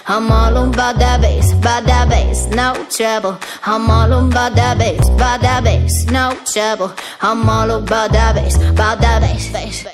I'm all about that bass, no trouble. I'm all about that bass, no trouble. I'm all about that bass, bass.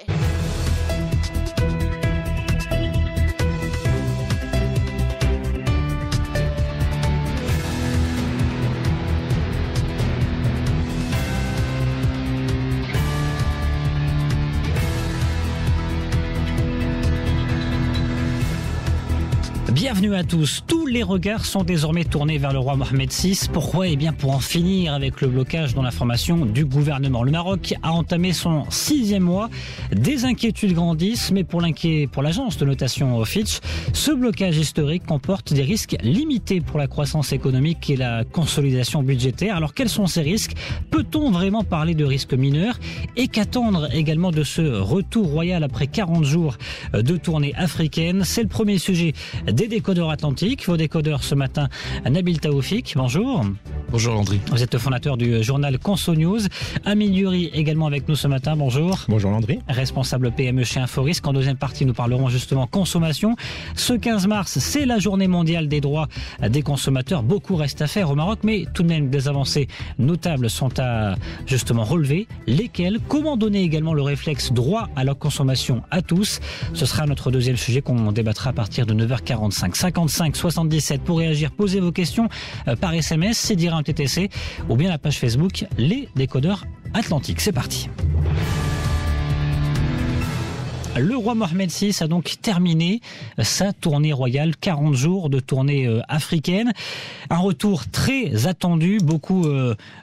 Bienvenue à tous. Tous les regards sont désormais tournés vers le roi Mohamed VI. Pourquoi ? Eh bien pour en finir avec le blocage dans la formation du gouvernement. Le Maroc a entamé son 6e mois. Des inquiétudes grandissent, mais pour l'agence de notation Fitch, ce blocage historique comporte des risques limités pour la croissance économique et la consolidation budgétaire. Alors quels sont ces risques ? Peut-on vraiment parler de risques mineurs ? Et qu'attendre également de ce retour royal après 40 jours de tournée africaine ? C'est le premier sujet des décodeurs atlantiques. Vos décodeurs ce matin, Nabil Taoufik, bonjour. Bonjour Landry. Vous êtes le fondateur du journal Conso News. Amine Duri également avec nous ce matin, bonjour. Bonjour Landry. Responsable PME chez Inforisque. En deuxième partie, nous parlerons justement consommation. Ce 15 mars, c'est la journée mondiale des droits des consommateurs. Beaucoup reste à faire au Maroc, mais tout de même des avancées notables sont à justement relever. Lesquelles ? Comment donner également le réflexe droit à la consommation à tous ? Ce sera notre deuxième sujet qu'on débattra à partir de 9h45. 55 77 pour réagir, posez vos questions par SMS, c'est dire un TTC ou bien la page Facebook Les Décodeurs Atlantiques. C'est parti. Le roi Mohamed VI a donc terminé sa tournée royale, 40 jours de tournée africaine. Un retour très attendu. Beaucoup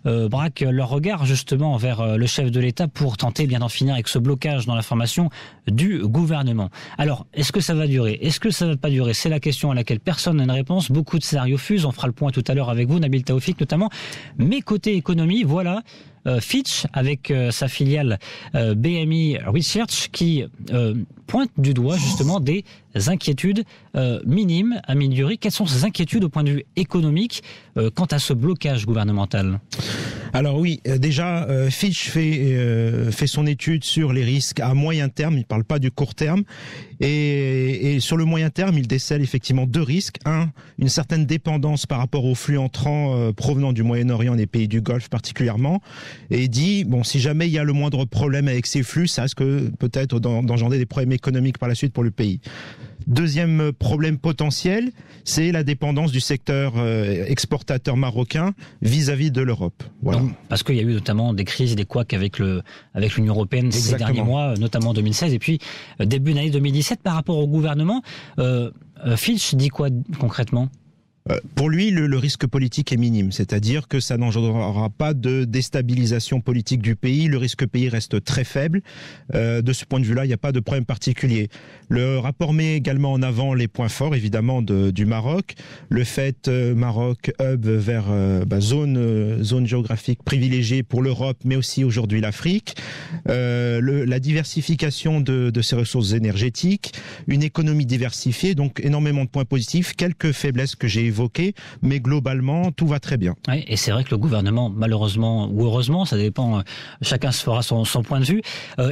braquent leur regard justement vers le chef de l'État pour tenter bien d'en finir avec ce blocage dans la formation du gouvernement. Alors, est-ce que ça va durer ? Est-ce que ça va pas durer ? C'est la question à laquelle personne n'a une réponse. Beaucoup de scénarios fusent. On fera le point tout à l'heure avec vous, Nabil Taoufik notamment. Mais côté économie, voilà. Fitch, avec sa filiale BMI Research, qui pointe du doigt justement des inquiétudes minimes. Amine Duri, quelles sont ces inquiétudes au point de vue économique quant à ce blocage gouvernemental ? Alors oui, déjà Fitch fait son étude sur les risques à moyen terme, il ne parle pas du court terme, et sur le moyen terme, il décèle effectivement deux risques. Un, une certaine dépendance par rapport aux flux entrants provenant du Moyen-Orient et des pays du Golfe particulièrement, et il dit, bon, si jamais il y a le moindre problème avec ces flux, ça risque peut-être d'engendrer des problèmes économiques par la suite pour le pays. Deuxième problème potentiel, c'est la dépendance du secteur exportateur marocain vis-à-vis de l'Europe. Voilà. Donc, parce qu'il y a eu notamment des crises et des couacs avec l'Union européenne ces derniers mois, notamment en 2016 et puis début d'année 2017. Par rapport au gouvernement, Fitch dit quoi concrètement ? Pour lui, le risque politique est minime, c'est-à-dire que ça n'engendrera pas de déstabilisation politique du pays. Le risque pays reste très faible. De ce point de vue-là, il n'y a pas de problème particulier. Le rapport met également en avant les points forts, évidemment, du Maroc. Le fait Maroc hub vers zone géographique privilégiée pour l'Europe, mais aussi aujourd'hui l'Afrique. La diversification de ses ressources énergétiques, une économie diversifiée, donc énormément de points positifs, quelques faiblesses que j'ai évoqué, mais globalement, tout va très bien. Oui, et c'est vrai que le gouvernement, malheureusement ou heureusement, ça dépend, chacun se fera son point de vue,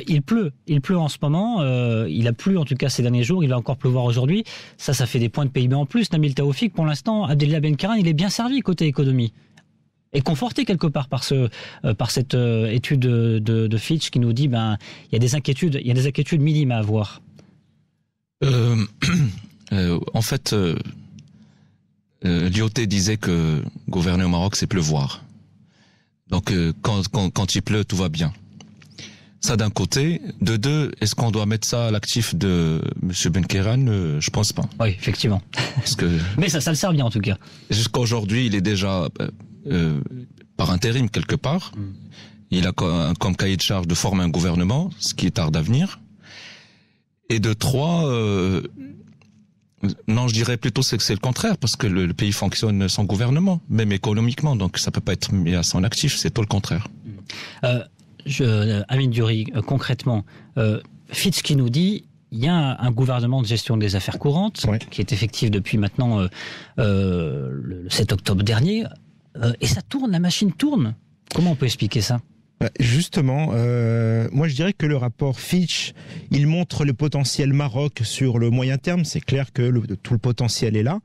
il pleut en ce moment, il a plu en tout cas ces derniers jours, il va encore pleuvoir aujourd'hui, ça fait des points de PIB en plus. Nabil Taoufik, pour l'instant, Abdellah Benkaran, il est bien servi côté économie. Et conforté quelque part par cette étude de Fitch qui nous dit, il y a des inquiétudes minimes à avoir. En fait, Lyoté disait que gouverner au Maroc, c'est pleuvoir. Donc, quand il pleut, tout va bien. Ça d'un côté. De deux, est-ce qu'on doit mettre ça à l'actif de M. Benkaran ? Je pense pas. Oui, effectivement. Parce que mais ça le sert bien en tout cas. Jusqu'à aujourd'hui, il est déjà par intérim quelque part. Il a comme cahier de charge de former un gouvernement, ce qui est tard d'avenir. Et de trois, non, je dirais plutôt que c'est le contraire, parce que le pays fonctionne sans gouvernement, même économiquement, donc ça peut pas être mis à son actif, c'est tout le contraire. Amine Duri, concrètement, Fitch qui nous dit, il y a un gouvernement de gestion des affaires courantes, qui est effectif depuis maintenant le 7 octobre dernier, et ça tourne, la machine tourne. Comment on peut expliquer ça ? Justement, moi je dirais que le rapport Fitch, il montre le potentiel Maroc sur le moyen terme. C'est clair que tout le potentiel est là.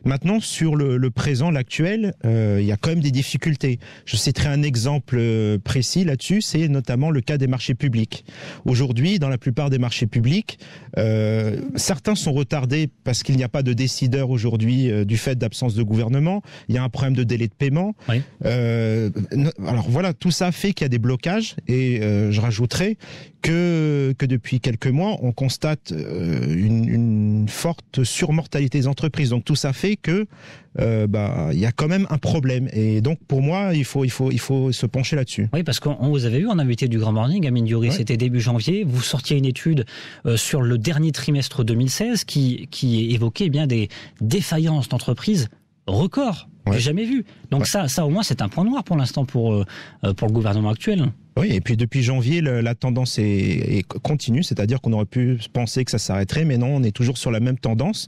Maintenant, sur le présent, l'actuel, il y a quand même des difficultés. Je citerai un exemple précis là-dessus, c'est notamment le cas des marchés publics. Aujourd'hui, dans la plupart des marchés publics, certains sont retardés parce qu'il n'y a pas de décideur aujourd'hui du fait d'absence de gouvernement. Il y a un problème de délai de paiement. Oui. Alors voilà, tout ça fait qu'il y a des blocages et je rajouterai que depuis quelques mois, on constate une forte surmortalité des entreprises. Donc tout ça fait que il y a quand même un problème. Et donc pour moi, il faut se pencher là-dessus. Oui, parce qu'on vous avait eu en invité du Grand Morning, Amine Diouri, ouais. C'était début janvier. Vous sortiez une étude sur le dernier trimestre 2016 qui évoquait bien des défaillances d'entreprises records. Ouais. J'ai jamais vu. Donc ça au moins c'est un point noir pour l'instant pour le gouvernement actuel. Oui, et puis depuis janvier, la tendance est continue, c'est-à-dire qu'on aurait pu penser que ça s'arrêterait, mais non, on est toujours sur la même tendance.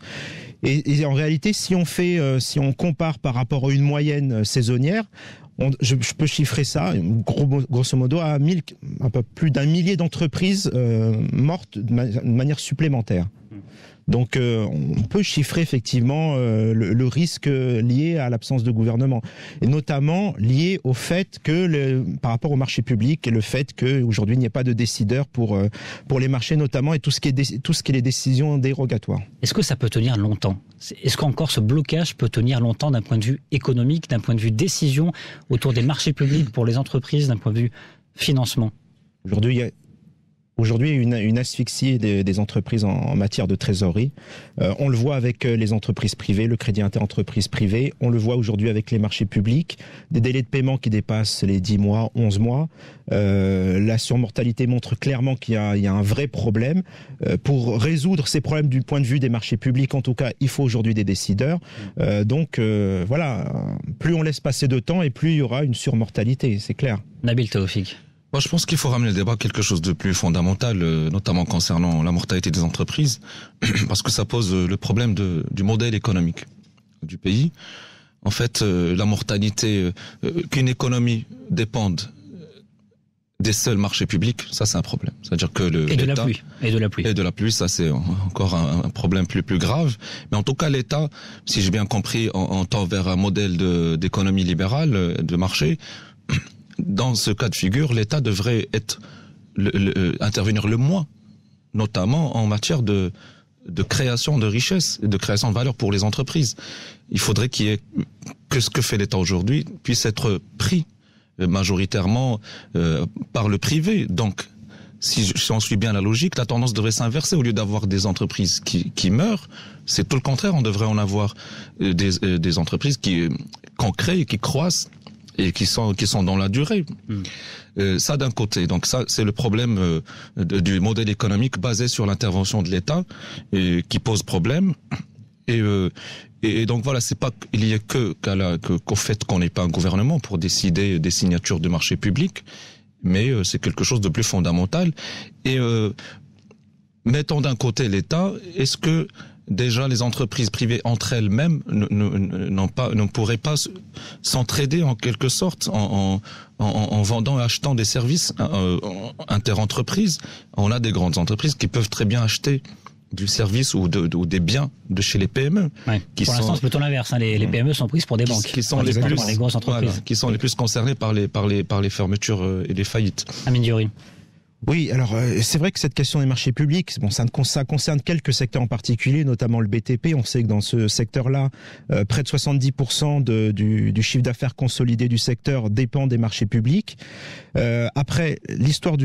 Et en réalité, si on compare par rapport à une moyenne saisonnière, je peux chiffrer ça, grosso modo, à un peu plus d'un millier d'entreprises mortes de manière supplémentaire. Donc on peut chiffrer effectivement le risque lié à l'absence de gouvernement, et notamment lié au fait que par rapport au marché public et le fait qu'aujourd'hui il n'y ait pas de décideur pour les marchés notamment, et tout ce qui est les décisions dérogatoires. Est-ce que ça peut tenir longtemps ? Est-ce qu'encore ce blocage peut tenir longtemps d'un point de vue économique, d'un point de vue décision autour des marchés publics pour les entreprises, d'un point de vue financement ? Aujourd'hui, il y a une asphyxie des entreprises en matière de trésorerie. On le voit avec les entreprises privées, le crédit inter-entreprise privé. On le voit aujourd'hui avec les marchés publics. Des délais de paiement qui dépassent les 10 mois, 11 mois. La surmortalité montre clairement qu'il y a un vrai problème. Pour résoudre ces problèmes du point de vue des marchés publics, en tout cas, il faut aujourd'hui des décideurs. Donc, plus on laisse passer de temps et plus il y aura une surmortalité, c'est clair. Nabil Taoufik. Moi, je pense qu'il faut ramener le débat à quelque chose de plus fondamental, notamment concernant la mortalité des entreprises, parce que ça pose le problème du modèle économique du pays. En fait, la mortalité, qu'une économie dépende des seuls marchés publics, ça c'est un problème. C'est-à-dire que Et de la pluie, ça c'est encore un problème plus grave. Mais en tout cas, l'État, si j'ai bien compris, on tend vers un modèle d'économie libérale, de marché. Dans ce cas de figure, l'État devrait intervenir le moins, notamment en matière de création de richesse et de création de valeur pour les entreprises. Il faudrait que ce que fait l'État aujourd'hui puisse être pris majoritairement par le privé. Donc, si on suit bien la logique, la tendance devrait s'inverser. Au lieu d'avoir des entreprises qui meurent, c'est tout le contraire. On devrait en avoir des entreprises qu'on crée et qui croissent et qui sont dans la durée. Ça d'un côté. Donc ça, c'est le problème du modèle économique basé sur l'intervention de l'État qui pose problème. Et donc voilà, c'est pas lié qu'au fait qu'on n'ait pas un gouvernement pour décider des signatures de marché public, mais c'est quelque chose de plus fondamental. Et mettons d'un côté l'État, est-ce que déjà les entreprises privées entre elles-mêmes ne pourraient pas s'entraider en quelque sorte en vendant et achetant des services interentreprises? On a des grandes entreprises qui peuvent très bien acheter du service ou des biens de chez les PME. Ouais. Pour l'instant, c'est plutôt l'inverse. Les PME sont prises pour des banques. Qui sont les grosses entreprises. Voilà, qui sont les plus concernées par les fermetures et les faillites. Amine Diouri. Oui, alors c'est vrai que cette question des marchés publics, ça concerne quelques secteurs en particulier, notamment le BTP. On sait que dans ce secteur-là, près de 70% du chiffre d'affaires consolidé du secteur dépend des marchés publics. Après, l'histoire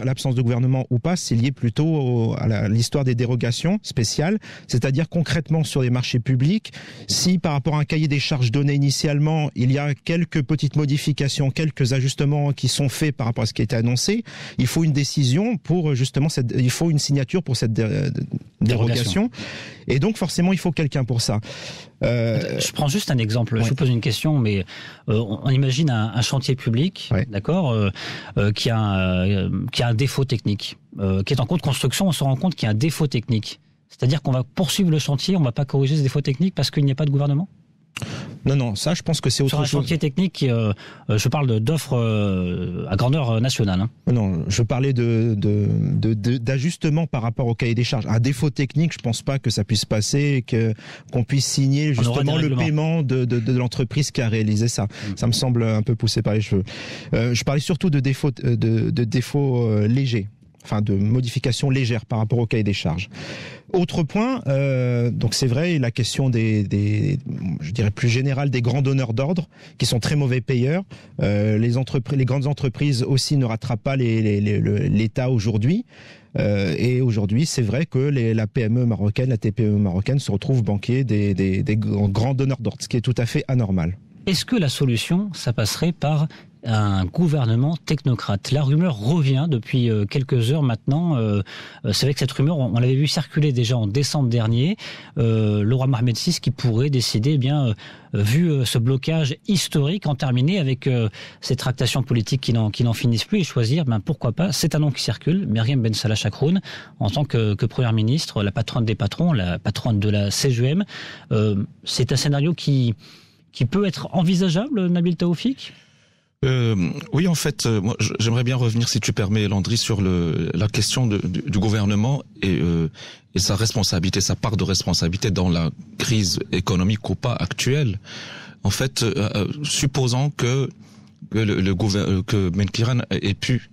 l'absence de gouvernement ou pas, c'est lié plutôt à l'histoire des dérogations spéciales, c'est-à-dire concrètement sur les marchés publics, si par rapport à un cahier des charges donné initialement, il y a quelques petites modifications, quelques ajustements qui sont faits par rapport à ce qui a été annoncé, il faut une décision pour justement il faut une signature pour cette dérogation. Et donc forcément il faut quelqu'un pour ça. Je prends juste un exemple. Ouais. Je vous pose une question, mais on imagine un chantier public, ouais. D'accord, qui a un défaut technique, qui est en cours de construction. On se rend compte qu'il y a un défaut technique. C'est-à-dire qu'on va poursuivre le chantier, on ne va pas corriger ce défaut technique parce qu'il n'y a pas de gouvernement ? Non, ça, je pense que c'est autre chose. Sur un chantier technique, je parle d'offres à grandeur nationale. Hein. Non, je parlais d'ajustement par rapport au cahier des charges. À défaut technique, je pense pas que ça puisse passer, qu'on puisse signer justement le paiement de l'entreprise qui a réalisé ça. Ça me semble un peu poussé par les cheveux. Je parlais surtout de défauts légers. Enfin, de modifications légères par rapport au cahier des charges. Autre point, donc c'est vrai, la question je dirais plus générale, des grands donneurs d'ordre, qui sont très mauvais payeurs. Les grandes entreprises aussi ne rattrapent pas l'État aujourd'hui. Et aujourd'hui, c'est vrai que la PME marocaine, la TPE marocaine se retrouve banquier des grands donneurs d'ordre, ce qui est tout à fait anormal. Est-ce que la solution, ça passerait par un gouvernement technocrate? La rumeur revient depuis quelques heures maintenant. C'est vrai que cette rumeur, on l'avait vu circuler déjà en décembre dernier. Le roi Mohamed VI qui pourrait décider, vu ce blocage historique, en terminer avec ces tractations politiques qui n'en finissent plus et choisir, pourquoi pas, c'est un nom qui circule, Myriam Ben Salah Chakroun, en tant que première ministre, la patronne des patrons, la patronne de la CGM. C'est un scénario qui peut être envisageable, Nabil Taoufik ? Oui, en fait, moi, j'aimerais bien revenir, si tu permets, Landry, sur la question du gouvernement et sa responsabilité, sa part de responsabilité dans la crise économique ou pas actuelle. En fait, supposons que Benkiran ait pu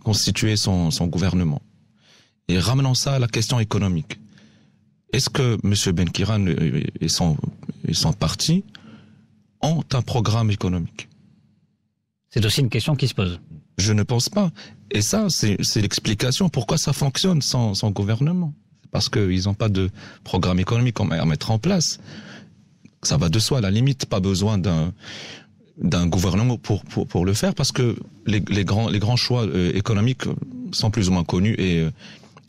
constituer son gouvernement et ramenant ça à la question économique. Est-ce que M. Benkiran et son parti ont un programme économique? C'est aussi une question qui se pose. Je ne pense pas. Et ça, c'est l'explication pourquoi ça fonctionne sans gouvernement. C'est parce qu'ils n'ont pas de programme économique à mettre en place. Ça va de soi, à la limite, pas besoin d'un gouvernement pour le faire, parce que les grands choix économiques sont plus ou moins connus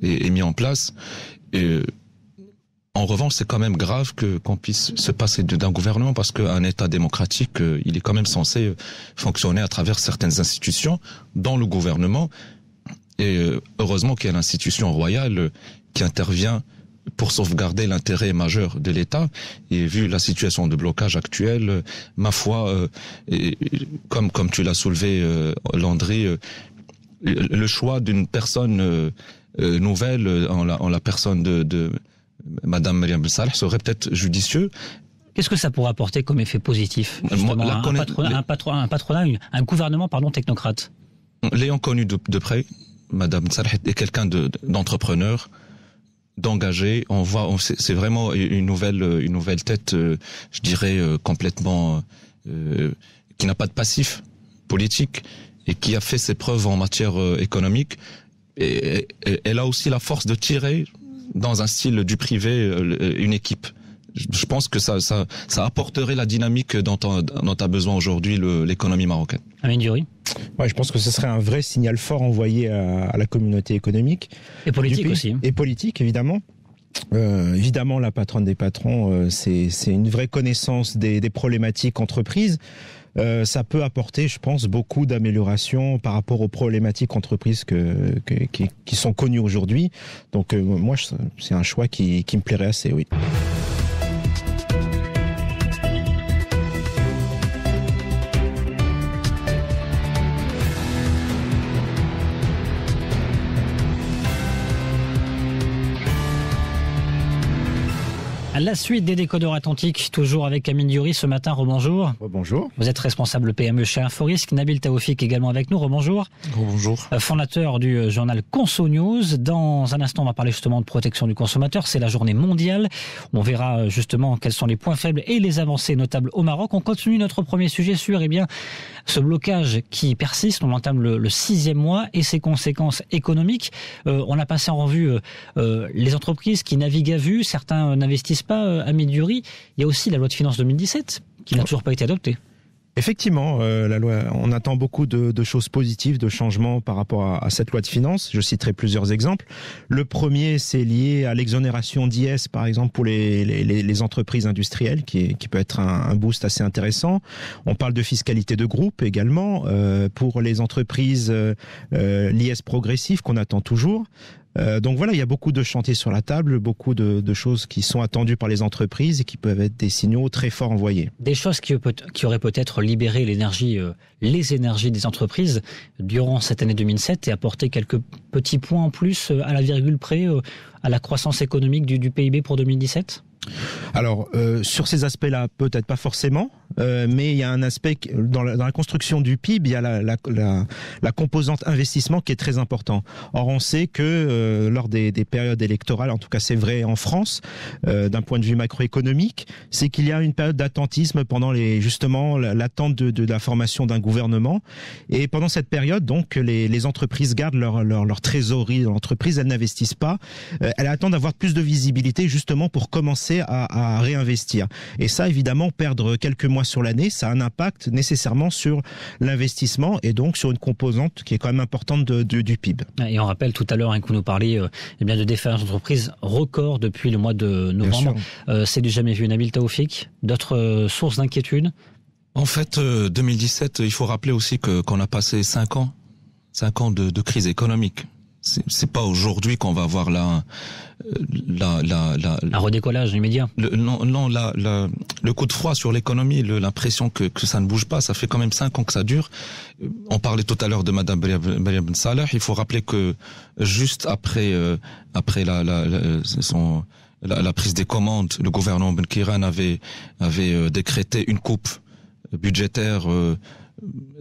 et mis en place. En revanche, c'est quand même grave qu'on puisse se passer d'un gouvernement, parce qu'un État démocratique, il est quand même censé fonctionner à travers certaines institutions dans le gouvernement. Et heureusement qu'il y a l'institution royale qui intervient pour sauvegarder l'intérêt majeur de l'État. Et vu la situation de blocage actuelle, ma foi, comme tu l'as soulevé, Landry, le choix d'une personne nouvelle en la personne de Madame Myriam Ben Salah serait peut-être judicieux. Qu'est-ce que ça pourrait apporter comme effet positif, justement, un gouvernement technocrate? L'ayant connu de près, Madame Salah est quelqu'un d'entrepreneur, d'engagé. On voit, c'est vraiment une nouvelle tête, je dirais complètement qui n'a pas de passif politique et qui a fait ses preuves en matière économique. Et elle a aussi la force de tirer dans un style du privé une équipe. Je pense que ça apporterait la dynamique dont a besoin aujourd'hui l'économie marocaine. Amine Diouri. Ouais, je pense que ce serait un vrai signal fort envoyé à la communauté économique. Et politique aussi. Et politique, évidemment. Évidemment, la patronne des patrons, c'est une vraie connaissance des problématiques entreprises. Ça peut apporter, je pense, beaucoup d'améliorations par rapport aux problématiques entreprises qui sont connues aujourd'hui. Donc moi, c'est un choix qui me plairait assez, oui. La suite des décodeurs authentiques, toujours avec Amine Diouri ce matin. Rebonjour. Bonjour. Vous êtes responsable PME chez Inforisque. Nabil Taoufik également avec nous. Rebonjour. Bonjour. Fondateur du journal Conso News. Dans un instant, on va parler justement de protection du consommateur. C'est la journée mondiale. On verra justement quels sont les points faibles et les avancées notables au Maroc. On continue notre premier sujet sur ce blocage qui persiste. On entame le 6e mois et ses conséquences économiques. On a passé en revue les entreprises qui naviguent à vue. Certains n'investissent pas. Amine Diouri, il y a aussi la loi de finances 2017 qui n'a toujours pas été adoptée. Effectivement, la loi, on attend beaucoup de choses positives, de changements par rapport à cette loi de finances. Je citerai plusieurs exemples. Le premier, c'est lié à l'exonération d'IS, par exemple, pour les entreprises industrielles, qui peut être un boost assez intéressant. On parle de fiscalité de groupe également, pour les entreprises, l'IS progressif qu'on attend toujours. Donc voilà, il y a beaucoup de chantiers sur la table, beaucoup de choses qui sont attendues par les entreprises et qui peuvent être des signaux très forts envoyés. Des choses qui auraient peut-être libéré les énergies des entreprises durant cette année 2007 et apporté quelques petits points en plus à la virgule près à la croissance économique du PIB pour 2017 ? Alors, sur ces aspects-là, peut-être pas forcément, mais il y a un aspect dans la construction du PIB, il y a la composante investissement qui est très important. Or, on sait que lors des périodes électorales, en tout cas c'est vrai en France, d'un point de vue macroéconomique, c'est qu'il y a une période d'attentisme pendant justement l'attente de la formation d'un gouvernement. Et pendant cette période, donc, les entreprises gardent leur trésorerie dans l'entreprise, elles n'investissent pas, elles attendent d'avoir plus de visibilité justement pour commencer à réinvestir. Et ça, évidemment, perdre quelques mois sur l'année, ça a un impact nécessairement sur l'investissement et donc sur une composante qui est quand même importante du PIB. Et on rappelle tout à l'heure que vous nous parliez de défaillances d'entreprises record depuis le mois de novembre. C'est du jamais vu. Nabil Taoufik, d'autres sources d'inquiétude? En fait, 2017, il faut rappeler aussi qu'on a passé 5 ans de crise économique. C'est pas aujourd'hui qu'on va avoir un redécollage immédiat. Le coup de froid sur l'économie, l'impression que ça ne bouge pas, ça fait quand même 5 ans que ça dure. On parlait tout à l'heure de Madame Beria Ben Saleh. Il faut rappeler que juste après la prise des commandes, le gouvernement Ben Kiran avait décrété une coupe budgétaire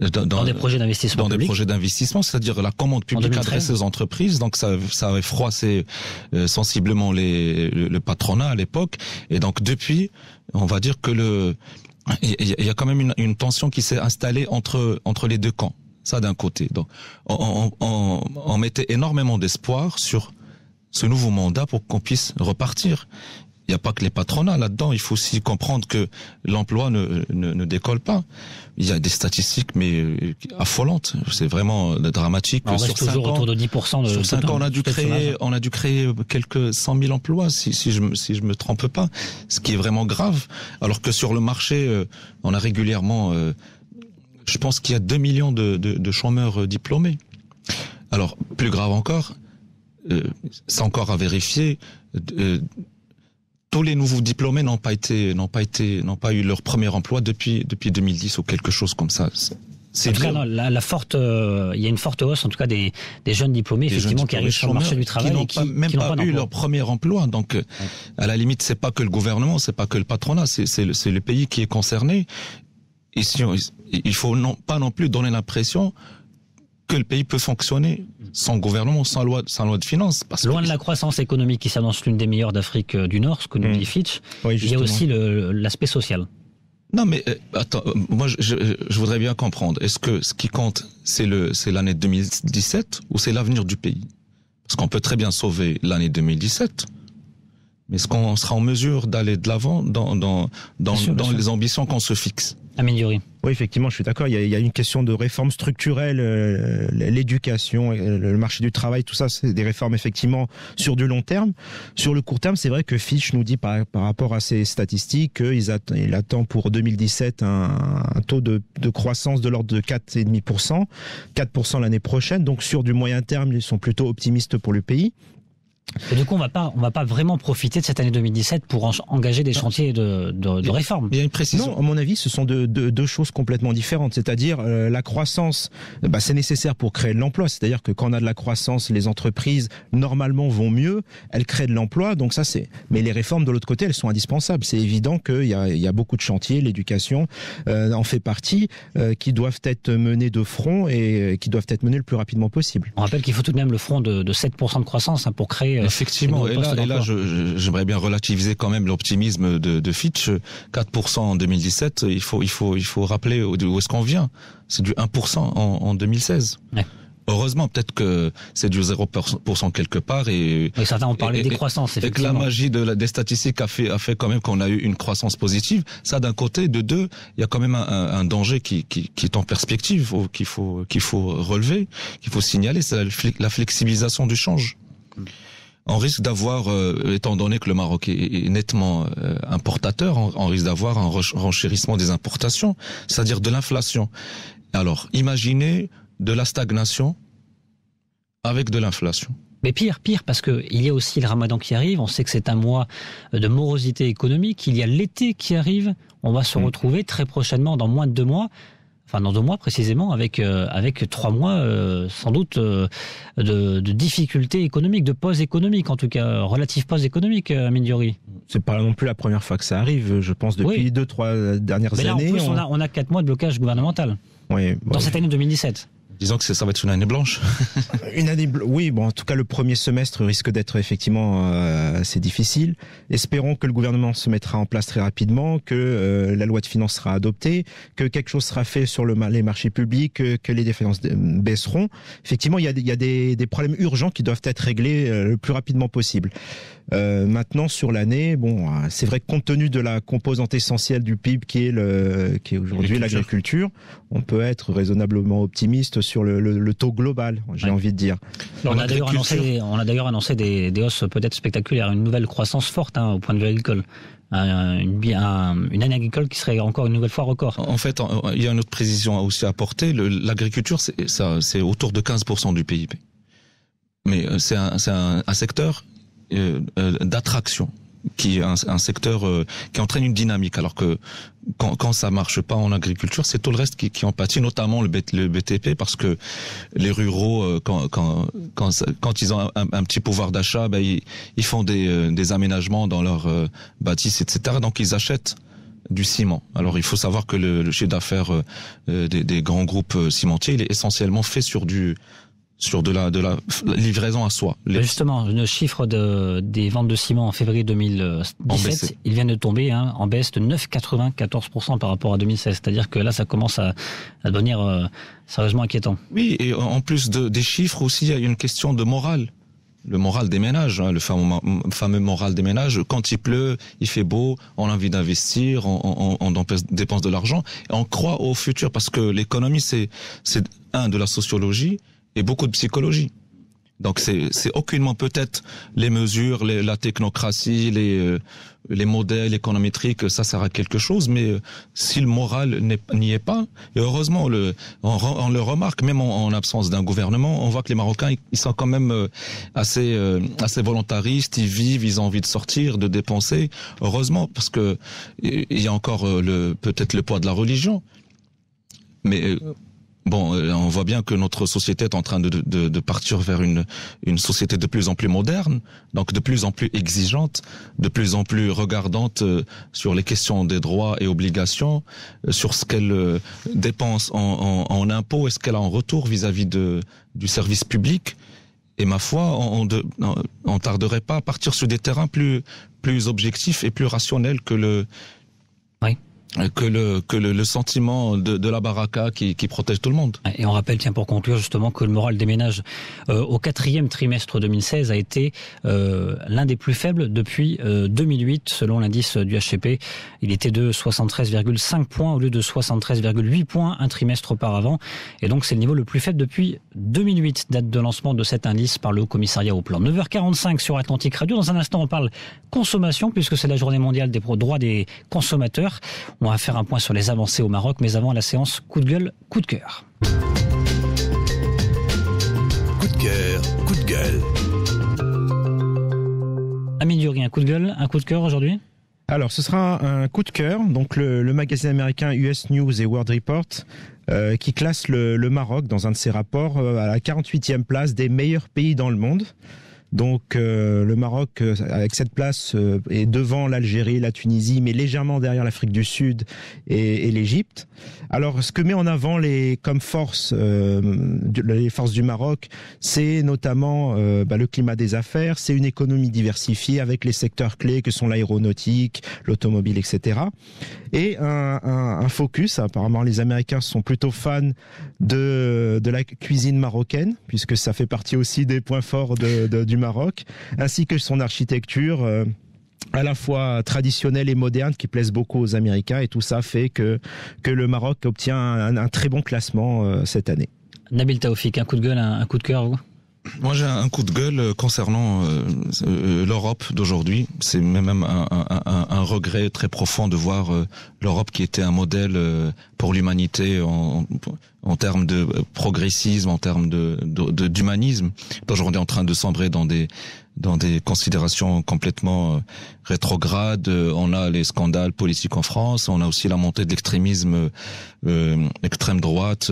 dans des projets d'investissement des projets d'investissement, c'est-à-dire la commande publique adressée aux entreprises. Donc ça avait froissé sensiblement le patronat à l'époque. Et donc depuis, on va dire que il y a quand même une tension qui s'est installée entre les deux camps. Ça d'un côté. Donc on mettait énormément d'espoir sur ce nouveau mandat pour qu'on puisse repartir. Il n'y a pas que les patronats là-dedans. Il faut aussi comprendre que l'emploi ne décolle pas. Il y a des statistiques, mais affolantes. C'est vraiment dramatique. On reste toujours autour de 10%. Sur 5 ans, on a dû créer quelques 100 000 emplois, si je me trompe pas. Ce qui est vraiment grave. Alors que sur le marché, on a régulièrement, je pense qu'il y a 2 millions de chômeurs diplômés. Alors, plus grave encore, c'est encore à vérifier, tous les nouveaux diplômés n'ont pas eu leur premier emploi depuis 2010 ou quelque chose comme ça. En tout cas, il y a une forte hausse, en tout cas, des jeunes diplômés, effectivement, qui arrivent sur le marché du travail qui n'ont pas eu leur premier emploi. Donc, à la limite, c'est pas que le gouvernement, c'est pas que le patronat, c'est le pays qui est concerné. Ici, il faut pas non plus donner l'impression que le pays peut fonctionner sans gouvernement, sans loi de finances. Loin de la croissance économique qui s'annonce l'une des meilleures d'Afrique du Nord, ce que nous dit Fitch, il y a aussi l'aspect social. Non, mais attends, moi je voudrais bien comprendre. Est-ce que ce qui compte, c'est l'année 2017 ou c'est l'avenir du pays? Parce qu'on peut très bien sauver l'année 2017, mais est-ce qu'on sera en mesure d'aller de l'avant dans les ambitions qu'on se fixe? Améliorer. Oui, effectivement, je suis d'accord. Il y a une question de réforme structurelle, l'éducation, le marché du travail, tout ça, c'est des réformes effectivement sur du long terme. Sur le court terme, c'est vrai que Fitch nous dit par rapport à ces statistiques qu'il attend pour 2017 un taux de croissance de l'ordre de 4,5%, 4% l'année prochaine. Donc sur du moyen terme, ils sont plutôt optimistes pour le pays. Et du coup, on va pas vraiment profiter de cette année 2017 pour engager des chantiers de réforme. Il y a une précision. Non, à mon avis, ce sont deux choses complètement différentes. C'est-à-dire, la croissance, c'est nécessaire pour créer de l'emploi. C'est-à-dire que quand on a de la croissance, les entreprises, normalement, vont mieux. Elles créent de l'emploi. Donc ça, mais les réformes, de l'autre côté, elles sont indispensables. C'est évident qu'il y a beaucoup de chantiers. L'éducation en fait partie, qui doivent être menés de front et qui doivent être menés le plus rapidement possible. On rappelle qu'il faut tout de même le front de 7% de croissance pour créer effectivement, et là j'aimerais bien relativiser quand même l'optimisme de Fitch. 4% en 2017, il faut rappeler d'où est-ce qu'on vient. C'est du 1% en 2016. Ouais. Heureusement, peut-être que c'est du 0% quelque part et certains ont parlé des croissances, effectivement. Et que la magie des statistiques a fait quand même qu'on a eu une croissance positive. Ça d'un côté, de deux, il y a quand même un danger qui est en perspective, qu'il faut relever, qu'il faut signaler, c'est la flexibilisation du change. On risque d'avoir, étant donné que le Maroc est nettement importateur, on risque d'avoir un renchérissement des importations, c'est-à-dire de l'inflation. Alors, imaginez de la stagnation avec de l'inflation. Mais pire, parce que il y a aussi le Ramadan qui arrive. On sait que c'est un mois de morosité économique. Il y a l'été qui arrive. On va se retrouver très prochainement, dans moins de 2 mois. Enfin, dans 2 mois précisément, avec 3 mois sans doute de difficultés économiques, de pause économique, en tout cas relative pause économique, Amine Diori. C'est pas non plus la première fois que ça arrive, je pense, depuis 2-3 dernières Mais là, années. En plus, on a 4 mois de blocage gouvernemental. Oui, dans cette année 2017. Disons que ça va être une année blanche. Oui, bon, en tout cas, le premier semestre risque d'être effectivement assez difficile. Espérons que le gouvernement se mettra en place très rapidement, que la loi de finances sera adoptée, que quelque chose sera fait sur les marchés publics, que les défaillances baisseront. Effectivement, il y a des problèmes urgents qui doivent être réglés le plus rapidement possible. Maintenant, sur l'année, bon, c'est vrai que compte tenu de la composante essentielle du PIB qui est aujourd'hui l'agriculture, on peut être raisonnablement optimiste sur le taux global, j'ai envie de dire. On a d'ailleurs annoncé des hausses peut-être spectaculaires, une nouvelle croissance forte au point de vue agricole. Une année agricole qui serait encore une nouvelle fois record. En fait, il y a une autre précision aussi à apporter. L'agriculture, c'est autour de 15% du PIB. Mais c'est un secteur d'attraction, qui est un secteur qui entraîne une dynamique, alors que quand ça marche pas en agriculture, c'est tout le reste qui en pâtit, notamment le BTP, parce que les ruraux, quand ils ont un petit pouvoir d'achat, ils font des aménagements dans leurs bâtisses, etc. Donc ils achètent du ciment. Alors il faut savoir que le chiffre d'affaires des grands groupes cimentiers, il est essentiellement fait sur de la livraison à soi. Justement, le chiffre des ventes de ciment en février 2017, il vient de tomber en baisse de 9,94% par rapport à 2016. C'est-à-dire que là, ça commence à devenir sérieusement inquiétant. Oui, et en plus des chiffres aussi, il y a une question de morale. Le moral des ménages, le fameux moral des ménages. Quand il pleut, il fait beau, on a envie d'investir, on dépense de l'argent, et on croit au futur, parce que l'économie, c'est de la sociologie, et beaucoup de psychologie. Donc c'est aucunement peut-être les mesures, la technocratie, les modèles économétriques, ça sert à quelque chose, mais si le moral n'y est pas, et heureusement on le remarque, même en absence d'un gouvernement, on voit que les Marocains ils sont quand même assez volontaristes, ils vivent, ils ont envie de sortir, de dépenser. Heureusement, parce que il y a encore peut-être le poids de la religion, mais bon, on voit bien que notre société est en train de partir vers une société de plus en plus moderne, donc de plus en plus exigeante, de plus en plus regardante sur les questions des droits et obligations, sur ce qu'elle dépense en impôts, est-ce qu'elle a en retour vis-à-vis du service public. Et ma foi, on tarderait pas à partir sur des terrains plus objectifs et plus rationnels que le sentiment de la baraka qui protège tout le monde. Et on rappelle, pour conclure justement, que le moral des ménages au 4e trimestre 2016 a été l'un des plus faibles depuis 2008, selon l'indice du HCP. Il était de 73,5 points au lieu de 73,8 points un trimestre auparavant. Et donc c'est le niveau le plus faible depuis 2008, date de lancement de cet indice par le Haut Commissariat au Plan. 9h45 sur Atlantique Radio. Dans un instant, on parle consommation, puisque c'est la journée mondiale des droits des consommateurs. On va faire un point sur les avancées au Maroc, mais avant la séance coup de gueule, coup de cœur. Coup de cœur, coup de gueule. Amine Diori, un coup de gueule, un coup de cœur aujourd'hui ? Alors, ce sera un coup de cœur. Donc, le magazine américain US News et World Report qui classe le Maroc dans un de ses rapports à la 48e place des meilleurs pays dans le monde. Donc le Maroc, avec cette place, est devant l'Algérie, la Tunisie, mais légèrement derrière l'Afrique du Sud et l'Égypte. Alors, ce que met en avant comme force les forces du Maroc, c'est notamment le climat des affaires, c'est une économie diversifiée avec les secteurs clés que sont l'aéronautique, l'automobile, etc. Et un focus, apparemment les Américains sont plutôt fans de la cuisine marocaine, puisque ça fait partie aussi des points forts du Maroc, ainsi que son architecture à la fois traditionnelle et moderne qui plaisent beaucoup aux Américains, et tout ça fait que le Maroc obtient un très bon classement cette année. Nabil Taoufik, un coup de gueule, un coup de cœur, vous ? Moi, j'ai un coup de gueule concernant l'Europe d'aujourd'hui. C'est même un regret très profond de voir l'Europe qui était un modèle pour l'humanité en termes de progressisme, en termes d'humanisme. Aujourd'hui, en train de sombrer dans des considérations complètement rétrogrades. On a les scandales politiques en France, on a aussi la montée de l'extrémisme extrême droite,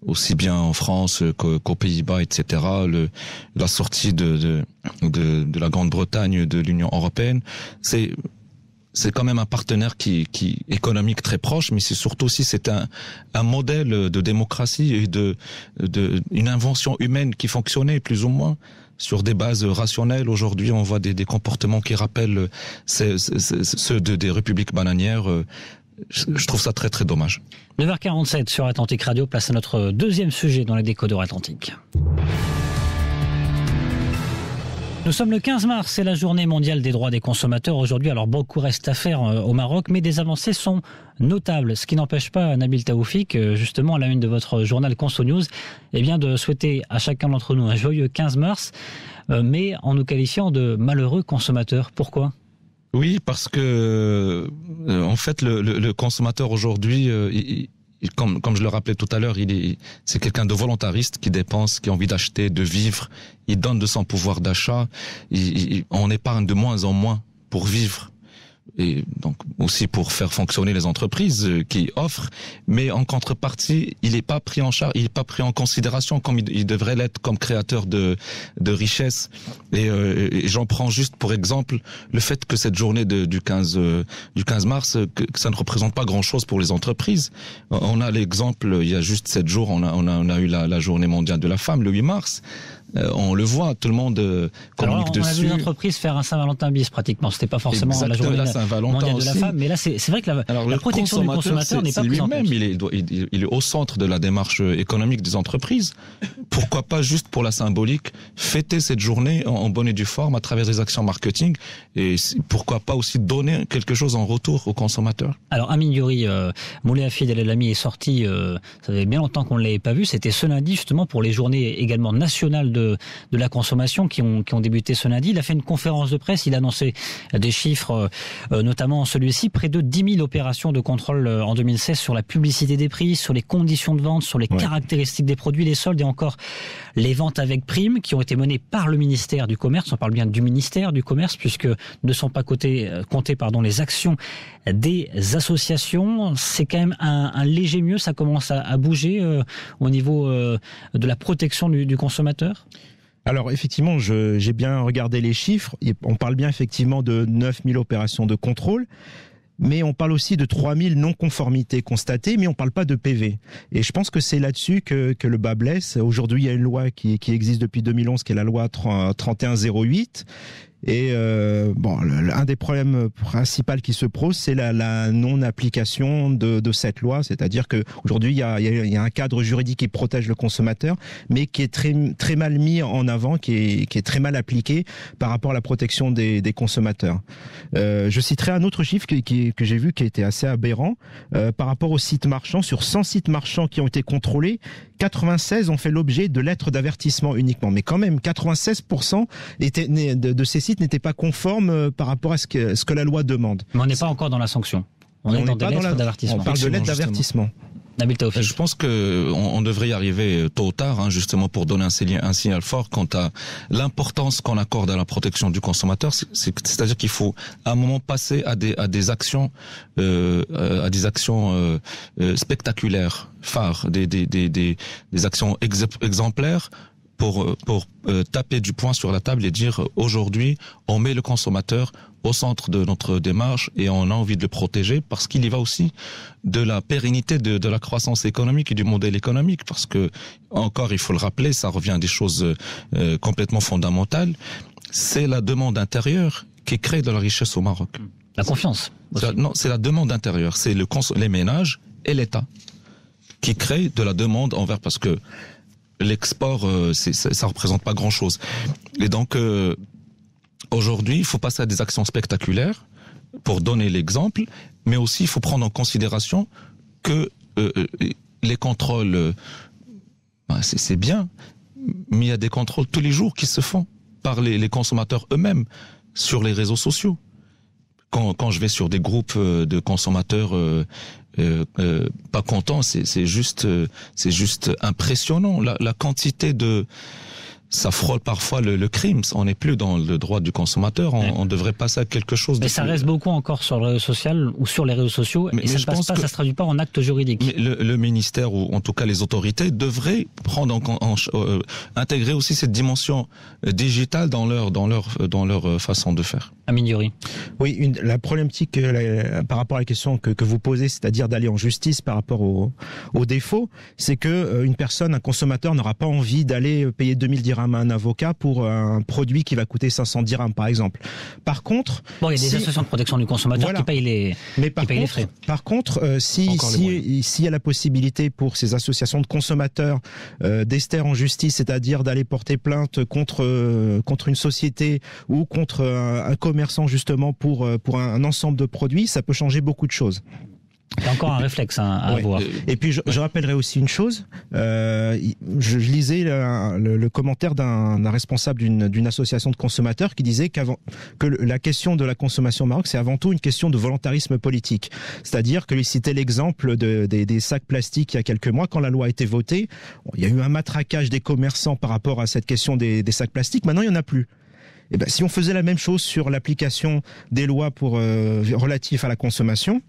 aussi bien en France qu'aux Pays-Bas, etc. La sortie de la Grande-Bretagne de l'Union européenne, c'est quand même un partenaire qui économique très proche, mais c'est surtout aussi un modèle de démocratie et une invention humaine qui fonctionnait plus ou moins sur des bases rationnelles. Aujourd'hui, on voit des comportements qui rappellent ceux des républiques bananières. Je trouve ça très très dommage. 9h47 sur Atlantique Radio, place à notre deuxième sujet dans les décodeurs Atlantique. Nous sommes le 15 mars, c'est la journée mondiale des droits des consommateurs aujourd'hui. Alors beaucoup reste à faire au Maroc, mais des avancées sont notables. Ce qui n'empêche pas Nabil Taoufik, justement à la une de votre journal Conso News, eh bien de souhaiter à chacun d'entre nous un joyeux 15 mars, mais en nous qualifiant de malheureux consommateurs. Pourquoi ? Oui, parce que en fait le consommateur aujourd'hui, comme je le rappelais tout à l'heure, c'est quelqu'un de volontariste qui dépense, qui a envie d'acheter, de vivre. Il donne de son pouvoir d'achat. On épargne de moins en moins pour vivre. Et donc aussi pour faire fonctionner les entreprises qui offrent, mais en contrepartie, il n'est pas pris en charge, il n'est pas pris en considération comme il devrait l'être comme créateur de richesse. Et j'en prends juste pour exemple le fait que cette journée du 15 mars, que ça ne représente pas grand-chose pour les entreprises. On a l'exemple, il y a juste 7 jours, on a eu la journée mondiale de la femme, le 8 mars. On le voit, tout le monde communique dessus. On a vu les entreprises faire un Saint-Valentin bis pratiquement. C'était pas forcément la journée mondiale de la femme, mais là c'est vrai que la protection du consommateur n'est pas prise en compte. Il est au centre de la démarche économique des entreprises. Pourquoi pas juste pour la symbolique fêter cette journée en bonne et due forme à travers des actions marketing, et pourquoi pas aussi donner quelque chose en retour aux consommateurs. Alors Amine Youri, Moulay Hafid El Elami est sorti, ça fait bien longtemps qu'on ne l'avait pas vu, c'était ce lundi justement pour les journées également nationales de la consommation qui ont débuté ce lundi. Il a fait une conférence de presse, il a annoncé des chiffres, notamment celui-ci, près de 10 000 opérations de contrôle en 2016 sur la publicité des prix, sur les conditions de vente, sur les caractéristiques des produits, les soldes et encore les ventes avec prime qui ont été menées par le ministère du Commerce. On parle bien du ministère du Commerce puisque ne sont pas comptées les actions des associations. C'est quand même un léger mieux, ça commence à bouger au niveau de la protection du consommateur. Alors effectivement, j'ai bien regardé les chiffres. On parle bien effectivement de 9 000 opérations de contrôle. Mais on parle aussi de 3000 non-conformités constatées, mais on parle pas de PV. Et je pense que c'est là-dessus que le bas blesse. Aujourd'hui, il y a une loi qui existe depuis 2011, qui est la loi 3108. Et un des problèmes principaux qui se posent, c'est la non-application de cette loi. C'est-à-dire que aujourd'hui, il y a un cadre juridique qui protège le consommateur, mais qui est très très mal mis en avant, qui est très mal appliqué par rapport à la protection des consommateurs. Je citerai un autre chiffre que j'ai vu qui était assez aberrant par rapport aux sites marchands. Sur 100 sites marchands qui ont été contrôlés, 96 ont fait l'objet de lettres d'avertissement uniquement. Mais quand même, 96% de ces sites n'étaient pas conformes par rapport à ce que la loi demande. Mais on n'est pas encore dans la sanction. On est dans des lettres d'avertissement. On parle de lettres d'avertissement. Je pense que on devrait y arriver tôt ou tard, justement pour donner un signal fort quant à l'importance qu'on accorde à la protection du consommateur. C'est-à-dire qu'il faut à un moment passer à des actions, spectaculaires, phares, des actions exemplaires. Pour taper du poing sur la table et dire aujourd'hui on met le consommateur au centre de notre démarche et on a envie de le protéger parce qu'il y va aussi de la pérennité de la croissance économique et du modèle économique, parce que encore il faut le rappeler, ça revient à des choses complètement fondamentales. C'est la demande intérieure qui crée de la richesse au Maroc. La confiance aussi. Non, c'est la demande intérieure, c'est les ménages et l'État qui créent de la demande envers, parce que l'export, ça représente pas grand-chose. Et donc, aujourd'hui, il faut passer à des actions spectaculaires pour donner l'exemple, mais aussi il faut prendre en considération que les contrôles, c'est bien, mais il y a des contrôles tous les jours qui se font par les consommateurs eux-mêmes sur les réseaux sociaux. Quand je vais sur des groupes de consommateurs pas contents, c'est juste impressionnant la quantité de. Ça frôle parfois le crime. On n'est plus dans le droit du consommateur. On devrait passer à quelque chose. Mais ça reste beaucoup encore sur le réseau social ou sur les réseaux sociaux. Mais ça ne passe pas, ça se traduit pas en acte juridique. Mais le ministère ou en tout cas les autorités devraient prendre intégrer aussi cette dimension digitale dans leur façon de faire. Amine Diouri. Oui, la problématique par rapport à la question que vous posez, c'est-à-dire d'aller en justice par rapport au défaut, c'est que une personne, un consommateur, n'aura pas envie d'aller payer 2000 dirhams à un avocat pour un produit qui va coûter 500 dirhams, par exemple. Par contre, bon, il y a des associations de protection du consommateur qui payent les frais. Par contre, s'il y a la possibilité pour ces associations de consommateurs d'ester en justice, c'est-à-dire d'aller porter plainte contre une société ou contre un commerçant justement pour un ensemble de produits, ça peut changer beaucoup de choses. Il y a encore un réflexe à avoir. Et puis je rappellerai aussi une chose, je lisais le commentaire d'un responsable d'une association de consommateurs qui disait que la question de la consommation au Maroc, c'est avant tout une question de volontarisme politique. C'est-à-dire qu'il citait l'exemple des sacs plastiques il y a quelques mois, quand la loi a été votée, il y a eu un matraquage des commerçants par rapport à cette question des sacs plastiques, maintenant il n'y en a plus. Et ben, si on faisait la même chose sur l'application des lois relatifs à la consommation,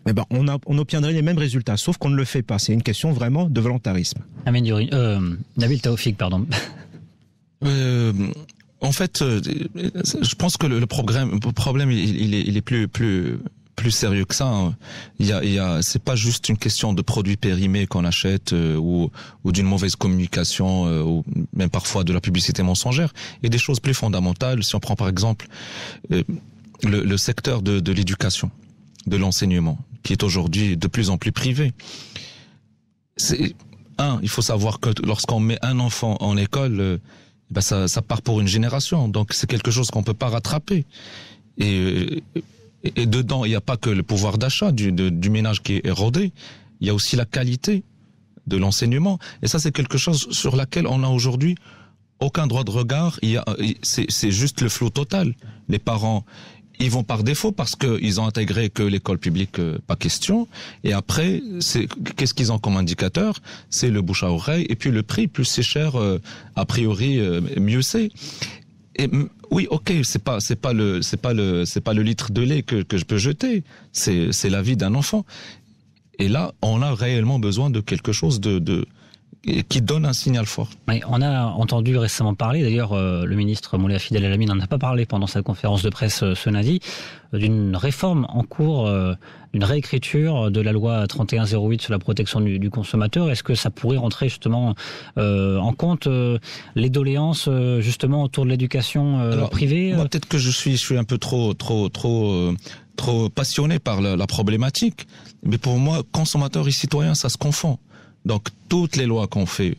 eh ben, on obtiendrait les mêmes résultats, sauf qu'on ne le fait pas. C'est une question vraiment de volontarisme. Nabil Taoufik, pardon. En fait, je pense que le problème il est plus sérieux que ça. Hein. C'est pas juste une question de produits périmés qu'on achète ou d'une mauvaise communication ou même parfois de la publicité mensongère. Il y a des choses plus fondamentales. Si on prend par exemple le secteur de l'éducation, de l'enseignement, qui est aujourd'hui de plus en plus privé. Il faut savoir que lorsqu'on met un enfant en école, ça part pour une génération. Donc c'est quelque chose qu'on peut pas rattraper. Et dedans, il n'y a pas que le pouvoir d'achat du ménage qui est érodé. Il y a aussi la qualité de l'enseignement. Et ça, c'est quelque chose sur laquelle on a aujourd'hui aucun droit de regard. C'est juste le flou total. Les parents, ils vont par défaut parce qu'ils ont intégré que l'école publique, pas question. Et après, qu'est-ce qu'ils ont comme indicateur? C'est le bouche à oreille. Et puis le prix, plus c'est cher, a priori, mieux c'est. Et oui, ok, c'est pas le litre de lait que je peux jeter. C'est la vie d'un enfant. Et là, on a réellement besoin de quelque chose qui donne un signal fort. Oui, on a entendu récemment parler, d'ailleurs le ministre Moulay Fidel El Amin n'en a pas parlé pendant sa conférence de presse ce lundi, d'une réforme en cours, d'une réécriture de la loi 3108 sur la protection du consommateur. Est-ce que ça pourrait rentrer justement en compte les doléances justement autour de l'éducation privée? Moi, peut-être que je suis un peu trop passionné par la problématique, mais pour moi, consommateur et citoyen, ça se confond. Donc, toutes les lois qu'on fait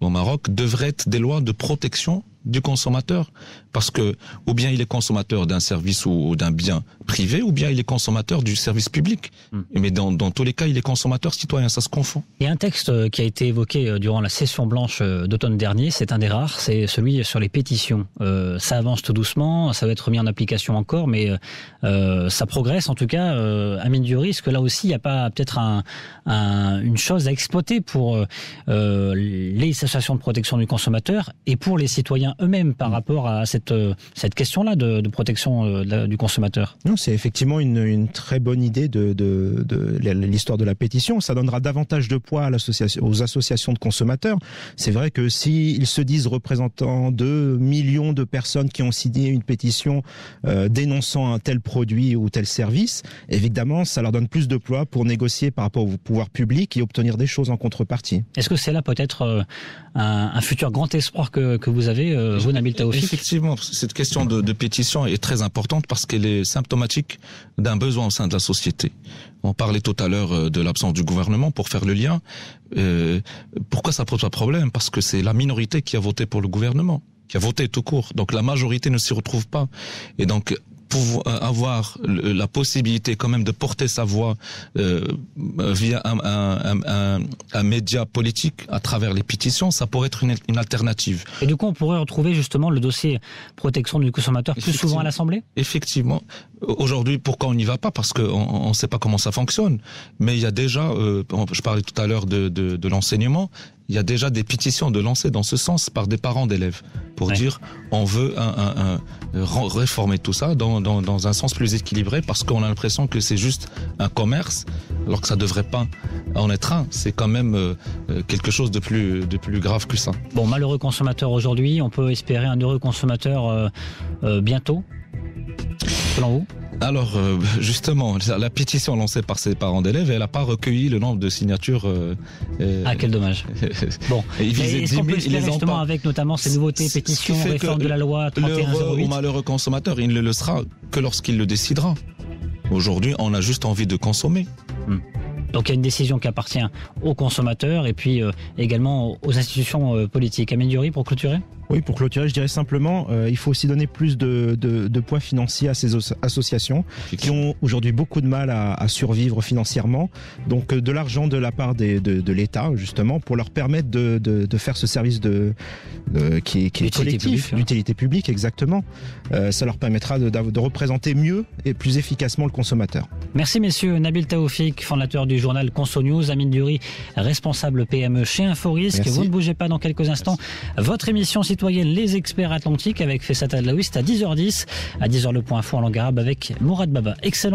au Maroc devraient être des lois de protection du consommateur, parce que ou bien il est consommateur d'un service ou d'un bien privé, ou bien il est consommateur du service public. Mais dans tous les cas, il est consommateur citoyen, ça se confond. Il y a un texte qui a été évoqué durant la session blanche d'automne dernier, c'est un des rares, c'est celui sur les pétitions. Ça avance tout doucement, ça va être mis en application encore, mais ça progresse en tout cas. Amine Diouri, est-ce que là aussi il n'y a pas peut-être une chose à exploiter pour les associations de protection du consommateur et pour les citoyens eux-mêmes par rapport à cette question-là de protection du consommateur? Non, c'est effectivement une très bonne idée de l'histoire de la pétition. Ça donnera davantage de poids aux associations de consommateurs. C'est vrai que s'ils se disent représentants de millions de personnes qui ont signé une pétition dénonçant un tel produit ou tel service, évidemment, ça leur donne plus de poids pour négocier par rapport au pouvoir public et obtenir des choses en contrepartie. Est-ce que c'est là peut-être un futur grand espoir que vous avez, vous, Nabil Taoufik? Effectivement, cette question de pétition est très importante parce qu'elle est symptomatique d'un besoin au sein de la société. On parlait tout à l'heure de l'absence du gouvernement pour faire le lien. Pourquoi ça pose pas problème? Parce que c'est la minorité qui a voté pour le gouvernement, qui a voté tout court. Donc la majorité ne s'y retrouve pas. Et donc, avoir la possibilité quand même de porter sa voix via un média politique à travers les pétitions, ça pourrait être une alternative. Et du coup, on pourrait retrouver justement le dossier protection du consommateur plus souvent à l'Assemblée ? Effectivement. Aujourd'hui, pourquoi on n'y va pas ? Parce qu'on ne sait pas comment ça fonctionne. Mais il y a déjà, je parlais tout à l'heure de l'enseignement, il y a déjà des pétitions de lancer dans ce sens par des parents d'élèves pour dire on veut réformer tout ça dans un sens plus équilibré, parce qu'on a l'impression que c'est juste un commerce alors que ça devrait pas en être un. C'est quand même quelque chose de plus grave que ça. Bon, malheureux consommateur aujourd'hui, on peut espérer un heureux consommateur bientôt, selon vous ? Alors, justement, la pétition lancée par ses parents d'élèves, elle n'a pas recueilli le nombre de signatures. Quel dommage. Bon, est-ce qu'on peut espérer justement avec notamment ces nouveautés, pétitions, réforme de la loi 3108 au malheureux consommateur, il ne le sera que lorsqu'il le décidera. Aujourd'hui, on a juste envie de consommer. Donc il y a une décision qui appartient aux consommateurs et puis également aux institutions politiques. Amine Diouri, pour clôturer ? Oui, pour clôturer, je dirais simplement, il faut aussi donner plus de poids financier à ces associations qui ont aujourd'hui beaucoup de mal à survivre financièrement. Donc de l'argent de la part de l'État, justement, pour leur permettre de faire ce service qui est collectif, d'utilité publique, exactement. Ça leur permettra de représenter mieux et plus efficacement le consommateur. Merci messieurs. Nabil Taoufik, fondateur du journal Conso News, Amine Diouri, responsable PME chez Inforisque. Vous ne bougez pas dans quelques instants. Votre émission citoyenne Les Experts Atlantiques avec Fessat Adlaoui, à 10h10, à 10h le point info en langue arabe avec Mourad Baba. Excellent.